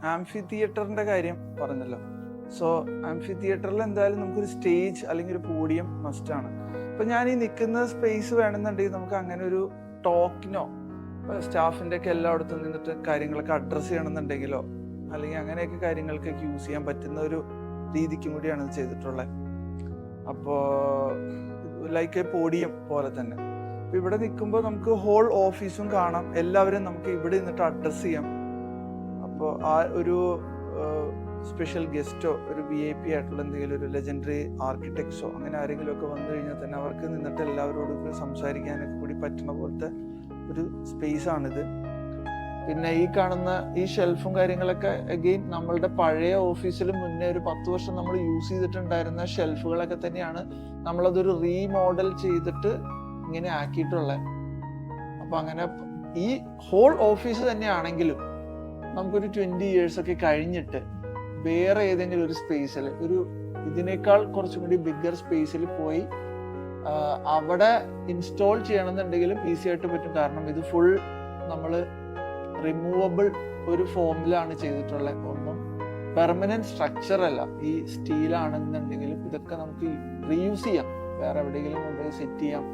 Amphi തിയേറ്ററിന്റെ കാര്യം പറഞ്ഞല്ലോ. സോ ആംഫി തിയേറ്ററിൽ എന്തായാലും നമുക്കൊരു സ്റ്റേജ് അല്ലെങ്കിൽ ഒരു പോഡിയം മസ്റ്റാണ്. ഇപ്പൊ ഞാൻ ഈ നിൽക്കുന്ന സ്പേസ് വേണമെന്നുണ്ടെങ്കിൽ നമുക്ക് അങ്ങനെ ഒരു ടോക്കിനോ സ്റ്റാഫിന്റെ ഒക്കെ എല്ലായിടത്തും നിന്നിട്ട് കാര്യങ്ങളൊക്കെ അഡ്രസ്സ് ചെയ്യണമെന്നുണ്ടെങ്കിലോ അല്ലെങ്കിൽ അങ്ങനെയൊക്കെ കാര്യങ്ങൾക്കൊക്കെ യൂസ് ചെയ്യാൻ പറ്റുന്ന ഒരു രീതിക്കും കൂടിയാണ് ഇത് ചെയ്തിട്ടുള്ളത്. അപ്പോൾ ലൈക്ക് പോഡിയം പോലെ തന്നെ ഇവിടെ നിൽക്കുമ്പോൾ നമുക്ക് ഹോൾ ഓഫീസും കാണാം, എല്ലാവരും നമുക്ക് ഇവിടെ നിന്നിട്ട് അഡ്രസ്സ് ചെയ്യാം. അപ്പോൾ ആ ഒരു സ്പെഷ്യൽ ഗസ്റ്റോ ഒരു VIP ആയിട്ടുള്ള എന്തെങ്കിലും ഒരു ലെജൻഡറി ആർക്കിടെക്ട്സോ അങ്ങനെ ആരെങ്കിലും ഒക്കെ വന്നു കഴിഞ്ഞാൽ തന്നെ അവർക്ക് നിന്നിട്ട് എല്ലാവരോടും സംസാരിക്കാനൊക്കെ കൂടി പറ്റുന്ന പോലത്തെ ഒരു സ്പേസ് ആണിത്. പിന്നെ ഈ കാണുന്ന ഈ ഷെൽഫും കാര്യങ്ങളൊക്കെ അഗെയിൻ നമ്മളുടെ പഴയ ഓഫീസിൽ മുന്നേ ഒരു 10 വർഷം നമ്മൾ യൂസ് ചെയ്തിട്ടുണ്ടായിരുന്ന ഷെൽഫുകളൊക്കെ തന്നെയാണ് നമ്മളതൊരു റീമോഡൽ ചെയ്തിട്ട് ഇങ്ങനെ ആക്കിയിട്ടുള്ളത്. അപ്പൊ അങ്ങനെ ഈ ഹോൾ ഓഫീസ് തന്നെയാണെങ്കിലും നമുക്കൊരു 20 years ഒക്കെ കഴിഞ്ഞിട്ട് വേറെ ഏതെങ്കിലും ഒരു സ്പേസിൽ ഒരു ഇതിനേക്കാൾ കുറച്ചും കൂടി ബിഗ്ഗർ സ്പേസിൽ പോയി അവിടെ ഇൻസ്റ്റോൾ ചെയ്യണമെന്നുണ്ടെങ്കിലും ഈസി ആയിട്ട് പറ്റും. കാരണം ഇത് ഫുൾ നമ്മൾ റിമൂവബിൾ ഒരു ഫോമിലാണ് ചെയ്തിട്ടുള്ളത്. ഒന്നും പെർമനന്റ് സ്ട്രക്ചർ അല്ല. ഈ സ്റ്റീൽ ആണെന്നുണ്ടെങ്കിലും ഇതൊക്കെ നമുക്ക് റീയൂസ് ചെയ്യാം, വേറെ എവിടെയെങ്കിലും കൊണ്ടുപോയി സെറ്റ് ചെയ്യാം.